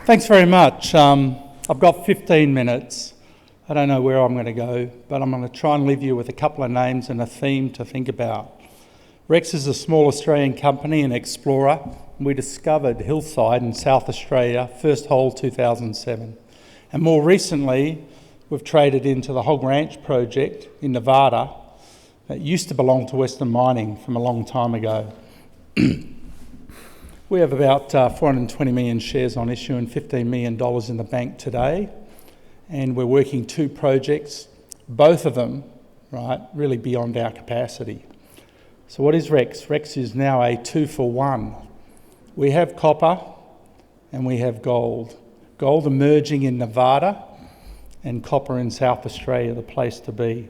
Thanks very much. I've got 15 minutes. I don't know where I'm going to go, but I'm going to try and leave you with a couple of names and a theme to think about. Rex is a small Australian company and explorer. We discovered Hillside in South Australia, first hole 2007. And more recently, we've traded into the Hog Ranch project in Nevada that used to belong to Western Mining from a long time ago. We have about 420 million shares on issue and $15 million in the bank today. And we're working two projects, both of them, right, really beyond our capacity. So what is Rex? Rex is now a 2-for-1. We have copper and we have gold. Gold emerging in Nevada and copper in South Australia, the place to be.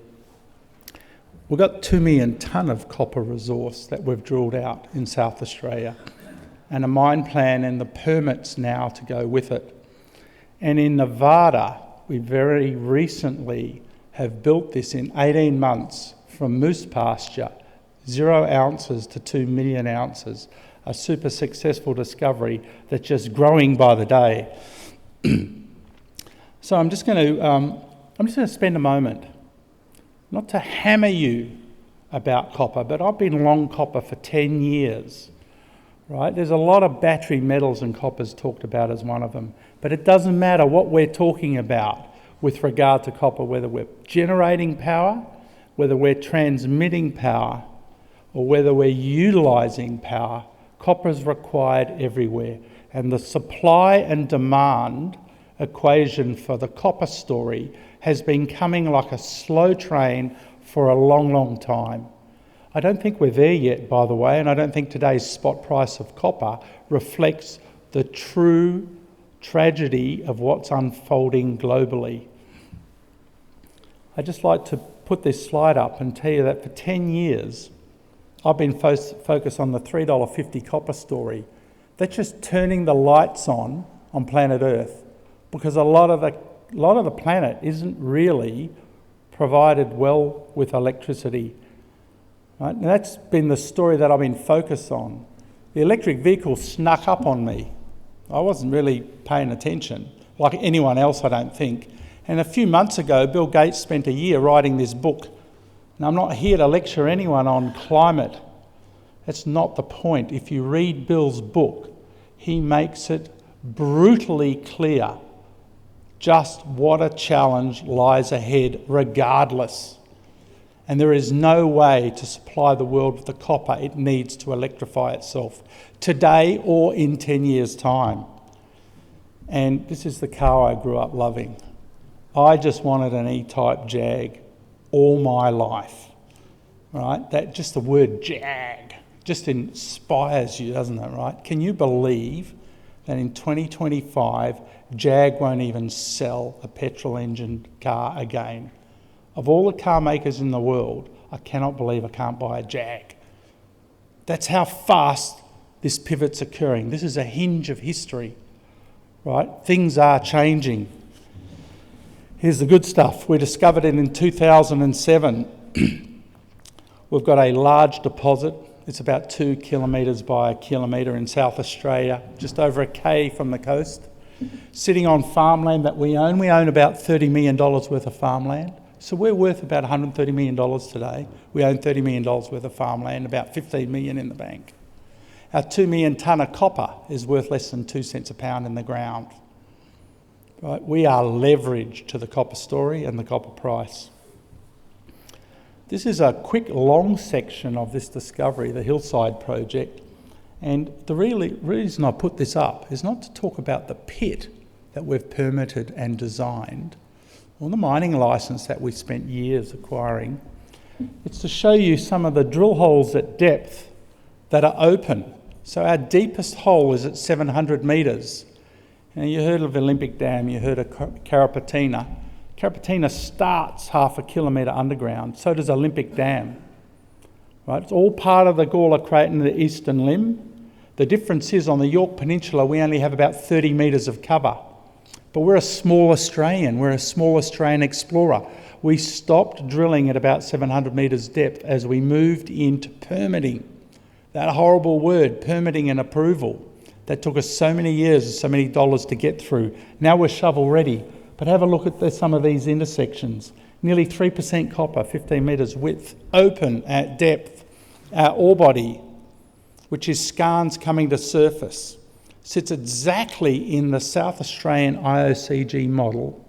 We've got 2 million tonne of copper resource that we've drilled out in South Australia, and a mine plan and the permits now to go with it. And in Nevada, we very recently have built this in 18 months from moose pasture, 0 ounces to 2 million ounces, a super successful discovery that's just growing by the day. So I'm just going to spend a moment, not to hammer you about copper, but I've been long copper for 10 years. Right? There's a lot of battery metals and copper's talked about as one of them, but it doesn't matter what we're talking about with regard to copper, whether we're generating power, whether we're transmitting power, or whether we're utilising power. Copper is required everywhere, and the supply and demand equation for the copper story has been coming like a slow train for a long, long time. I don't think we're there yet, by the way, and I don't think today's spot price of copper reflects the true tragedy of what's unfolding globally. I'd just like to put this slide up and tell you that for 10 years, I've been focused on the $3.50 copper story. That's just turning the lights on planet Earth, because a lot of the planet isn't really provided well with electricity. Right? And that's been the story that I've been focused on. The electric vehicle snuck up on me. I wasn't really paying attention, like anyone else, I don't think. And a few months ago, Bill Gates spent a year writing this book. And I'm not here to lecture anyone on climate. That's not the point. If you read Bill's book, he makes it brutally clear just what a challenge lies ahead regardless. And there is no way to supply the world with the copper it needs to electrify itself today or in 10 years' time. And this is the car I grew up loving. I just wanted an E-Type Jag all my life, right? That just the word Jag just inspires you, doesn't it, right? Can you believe that in 2025, Jag won't even sell a petrol engine car again? Of all the car makers in the world, I cannot believe I can't buy a Jag. That's how fast this pivot's occurring. This is a hinge of history, right? Things are changing. Here's the good stuff. We discovered it in 2007. We've got a large deposit. It's about 2 kilometres by a kilometre in South Australia, just over a K from the coast, sitting on farmland that we own. We own about $30 million worth of farmland. So we're worth about $130 million today. We own $30 million worth of farmland, about $15 million in the bank. Our 2 million tonne of copper is worth less than 2 cents a pound in the ground. Right? We are leveraged to the copper story and the copper price. This is a quick, long section of this discovery, the Hillside project. And the reason I put this up is not to talk about the pit that we've permitted and designed, or the mining licence that we spent years acquiring. It's to show you some of the drill holes at depth that are open. So our deepest hole is at 700 metres. Now you heard of Olympic Dam, you heard of Carrapateena. Carrapateena starts half a kilometre underground, so does Olympic Dam. Right? It's all part of the Gawler Craton, the eastern limb. The difference is on the York Peninsula we only have about 30 metres of cover. But we're a small Australian, we're a small Australian explorer. We stopped drilling at about 700 metres depth as we moved into permitting. That horrible word, permitting and approval. that took us so many years, so many dollars to get through. Now we're shovel ready. But have a look at some of these intersections. Nearly 3% copper, 15 metres width, open at depth. Our ore body, which is skarns coming to surface, sits exactly in the South Australian IOCG model,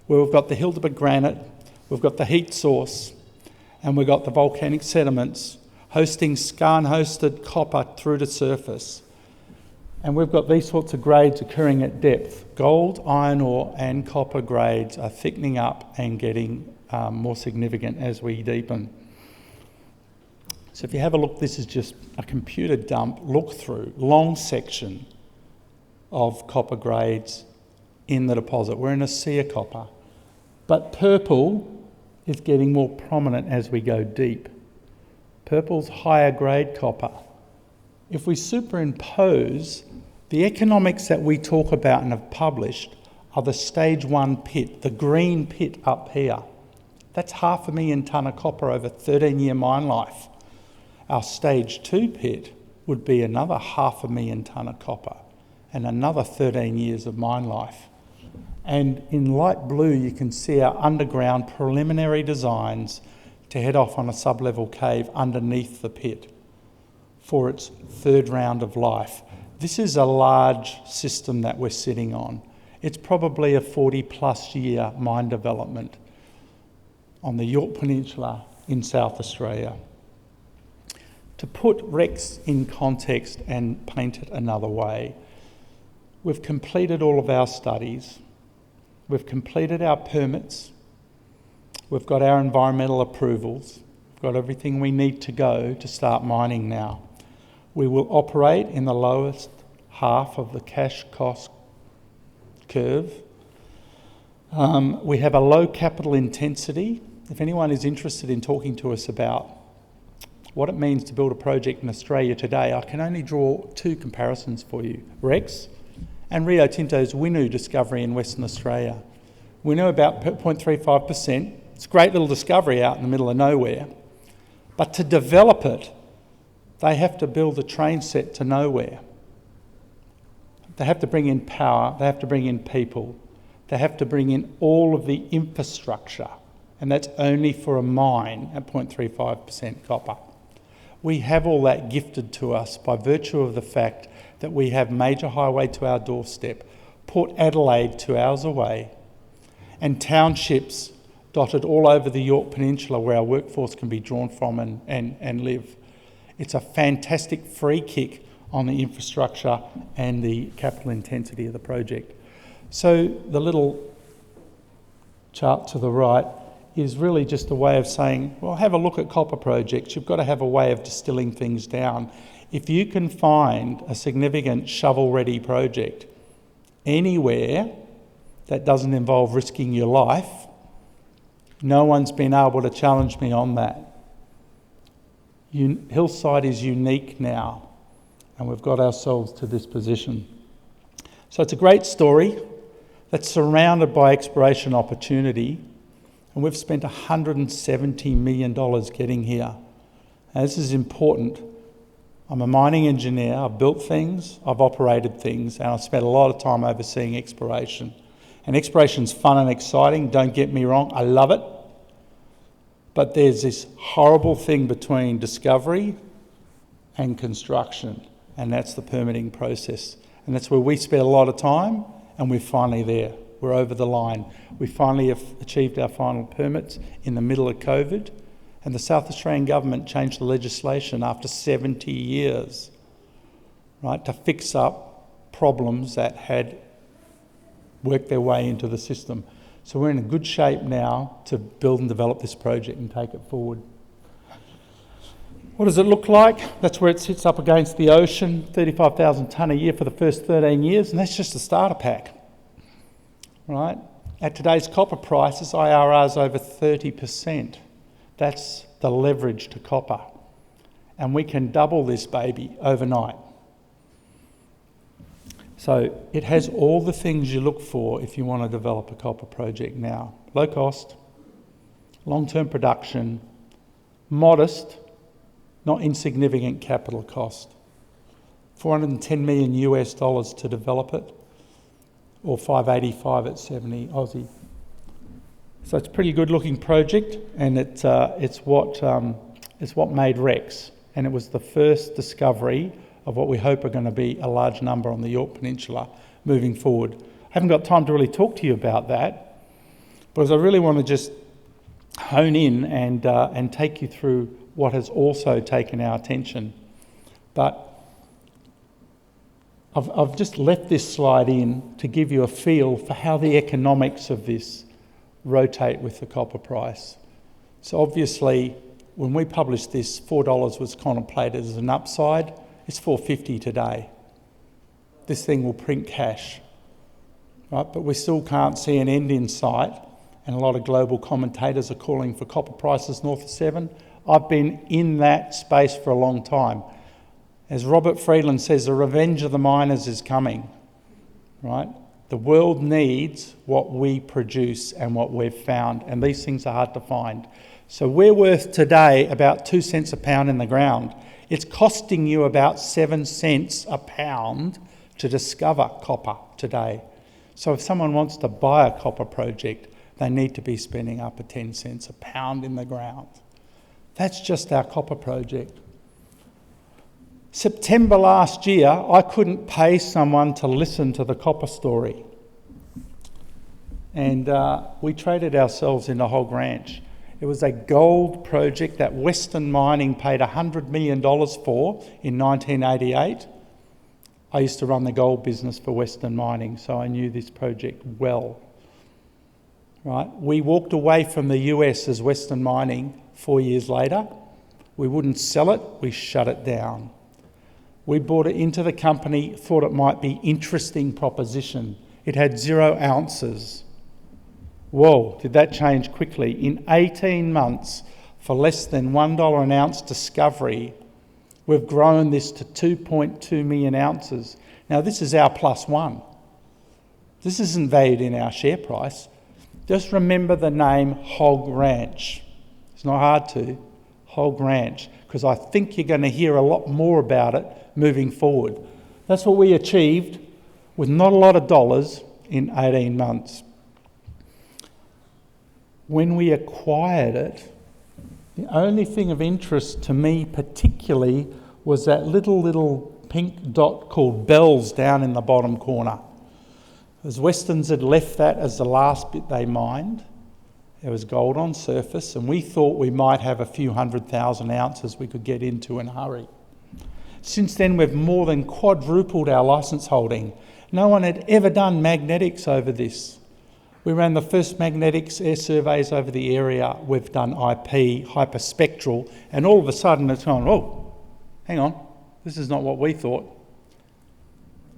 where we've got the Hillside granite, we've got the heat source, and we've got the volcanic sediments hosting skarn-hosted copper through to surface. And we've got these sorts of grades occurring at depth. Gold, iron ore and copper grades are thickening up and getting more significant as we deepen. So if you have a look, this is just a computer dump look-through, long section of copper grades in the deposit. We're in a sea of copper. But purple is getting more prominent as we go deep. Purple's higher grade copper. If we superimpose, the economics that we talk about and have published are the stage 1 pit, the green pit up here. That's 500,000 tonne of copper over 13-year mine life. Our stage 2 pit would be another 500,000 tonne of copper and another 13 years of mine life. And in light blue, you can see our underground preliminary designs to head off on a sub-level cave underneath the pit for its third round of life. This is a large system that we're sitting on. It's probably a 40-plus year mine development on the Yorke Peninsula in South Australia. To put Rex in context and paint it another way, we've completed all of our studies, we've completed our permits, we've got our environmental approvals, we've got everything we need to go to start mining now. We will operate in the lowest half of the cash cost curve. We have a low capital intensity. If anyone is interested in talking to us about what it means to build a project in Australia today, I can only draw two comparisons for you. Rex and Rio Tinto's Winu discovery in Western Australia. We know about 0.35%. It's a great little discovery out in the middle of nowhere. But to develop it, they have to build a train set to nowhere. They have to bring in power, they have to bring in people, they have to bring in all of the infrastructure, and that's only for a mine at 0.35% copper. We have all that gifted to us by virtue of the fact that we have major highway to our doorstep, Port Adelaide 2 hours away, and townships dotted all over the Yorke Peninsula where our workforce can be drawn from and live. It's a fantastic free kick on the infrastructure and the capital intensity of the project. So the little chart to the right is really just a way of saying, well, have a look at copper projects. You've got to have a way of distilling things down. If you can find a significant shovel-ready project anywhere that doesn't involve risking your life, no one's been able to challenge me on that. Hillside is unique now, and we've got ourselves to this position. So it's a great story that's surrounded by exploration opportunity, and we've spent $170 million getting here. Now, this is important. I'm a mining engineer. I've built things, I've operated things, and I've spent a lot of time overseeing exploration. And exploration's fun and exciting, don't get me wrong, I love it. But there's this horrible thing between discovery and construction, and that's the permitting process. And that's where we spent a lot of time, and we're finally there. We're over the line. We finally have achieved our final permits in the middle of COVID, and the South Australian government changed the legislation after 70 years, right, to fix up problems that had worked their way into the system. So we're in a good shape now to build and develop this project and take it forward. What does it look like? That's where it sits up against the ocean, 35,000 tonne a year for the first 13 years, and that's just the starter pack, right? At today's copper prices, IRR's over 30%. That's the leverage to copper. And we can double this baby overnight. So it has all the things you look for if you want to develop a copper project now. Low cost, long-term production, modest, not insignificant capital cost. $410 million US to develop it, or 585 at 70 Aussie. So it's a pretty good looking project, and it's what made Rex, and it was the first discovery of what we hope are going to be a large number on the Yorke Peninsula moving forward. I haven't got time to really talk to you about that, because I really want to just hone in and take you through what has also taken our attention. But I've just left this slide in to give you a feel for how the economics of this rotate with the copper price. So obviously, when we published this, $4 was contemplated as an upside. It's $4.50 today. This thing will print cash, right? But we still can't see an end in sight, and a lot of global commentators are calling for copper prices north of 7. I've been in that space for a long time. As Robert Friedland says, the revenge of the miners is coming, right? The world needs what we produce and what we've found, and these things are hard to find. So we're worth today about 2 cents a pound in the ground. It's costing you about 7 cents a pound to discover copper today. So if someone wants to buy a copper project, they need to be spending up to 10 cents a pound in the ground. That's just our copper project. September last year, I couldn't pay someone to listen to the copper story. And we traded ourselves into Hog Ranch. It was a gold project that Western Mining paid $100 million for in 1988. I used to run the gold business for Western Mining, so I knew this project well. Right? We walked away from the US as Western Mining 4 years later. We wouldn't sell it, we shut it down. We brought it into the company, thought it might be interesting proposition. It had 0 ounces. Whoa, did that change quickly? In 18 months, for less than $1 an ounce discovery, we've grown this to 2.2 million ounces. Now this is our +1. This isn't valued in our share price. Just remember the name Hog Ranch. It's not hard to. Hog Ranch, because I think you're going to hear a lot more about it moving forward. That's what we achieved with not a lot of dollars in 18 months. When we acquired it, the only thing of interest to me particularly was that little pink dot called Bells down in the bottom corner. As Westerns had left that as the last bit they mined, there was gold on surface, and we thought we might have a few 100,000 ounces we could get into in a hurry. Since then, we've more than quadrupled our licence holding. No one had ever done magnetics over this. We ran the first magnetics air surveys over the area. We've done IP, hyperspectral, and all of a sudden it's gone, oh, hang on, this is not what we thought.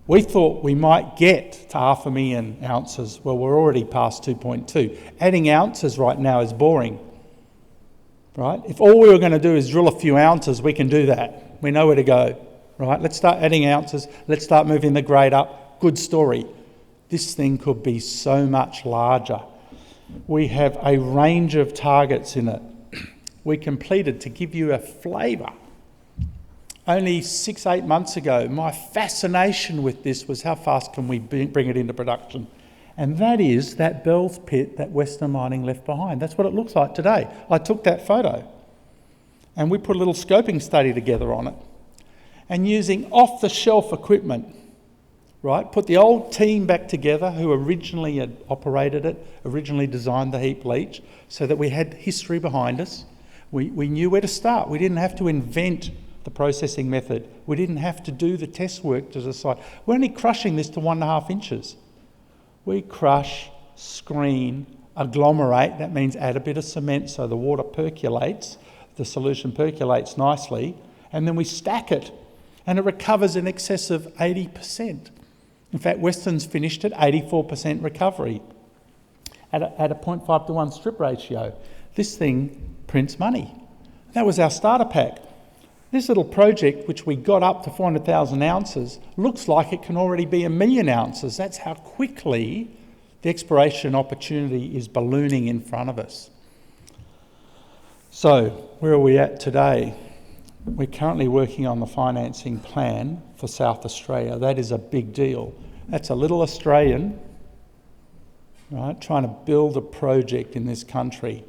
We thought we might get to 500,000 ounces. Well, we're already past 2.2. Adding ounces right now is boring, right? If all we were going to do is drill a few ounces, we can do that. We know where to go, right? Let's start adding ounces. Let's start moving the grade up. Good story. This thing could be so much larger. We have a range of targets in it. We completed, to give you a flavour, only 6-8 months ago, my fascination with this was how fast can we bring it into production. And that is that Bells pit that Western Mining left behind. That's what it looks like today. I took that photo and we put a little scoping study together on it. And using off-the-shelf equipment, right, put the old team back together who originally had operated it, originally designed the heap leach, so that we had history behind us. We knew where to start. We didn't have to invent the processing method. We didn't have to do the test work to decide. We're only crushing this to 1.5 inches. We crush, screen, agglomerate. That means add a bit of cement so the water percolates, the solution percolates nicely, and then we stack it, and it recovers in excess of 80%. In fact, Western's finished at 84% recovery at a 0.5 to 1 strip ratio. This thing prints money. That was our starter pack. This little project, which we got up to 400,000 ounces, looks like it can already be 1 million ounces. That's how quickly the exploration opportunity is ballooning in front of us. So, where are we at today? We're currently working on the financing plan for South Australia. That is a big deal. That's a little Australian, right, trying to build a project in this country.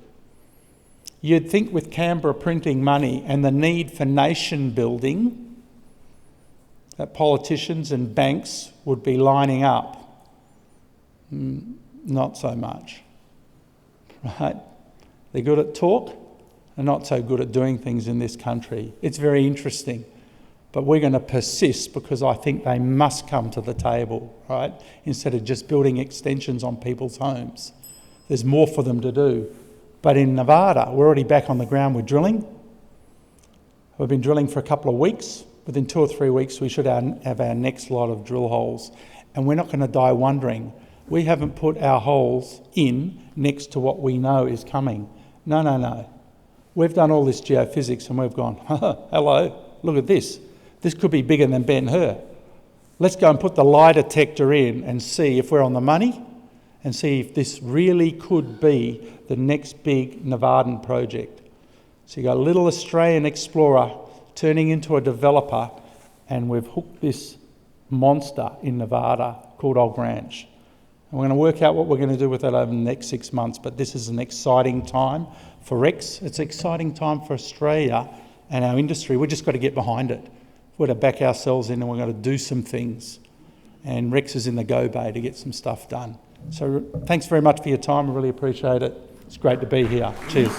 You'd think with Canberra printing money and the need for nation building, that politicians and banks would be lining up. Not so much, right? They're good at talk and not so good at doing things in this country. It's very interesting, but we're going to persist because I think they must come to the table, right? Instead of just building extensions on people's homes. There's more for them to do. But in Nevada, we're already back on the ground with drilling. We've been drilling for a couple of weeks. Within 2 or 3 weeks, we should have our next lot of drill holes. And we're not going to die wondering. We haven't put our holes in next to what we know is coming. No. We've done all this geophysics and we've gone, hello, look at this. This could be bigger than Ben-Hur. Let's go and put the lie detector in and see if we're on the money and see if this really could be the next big Nevadan project. So you've got a little Australian explorer turning into a developer, and we've hooked this monster in Nevada called Hog Ranch. And we're going to work out what we're going to do with it over the next 6 months, but this is an exciting time for Rex. It's an exciting time for Australia and our industry. We've just got to get behind it. We've got to back ourselves in and we're going to do some things. And Rex is in the go bay to get some stuff done. So thanks very much for your time. I really appreciate it. It's great to be here. Cheers.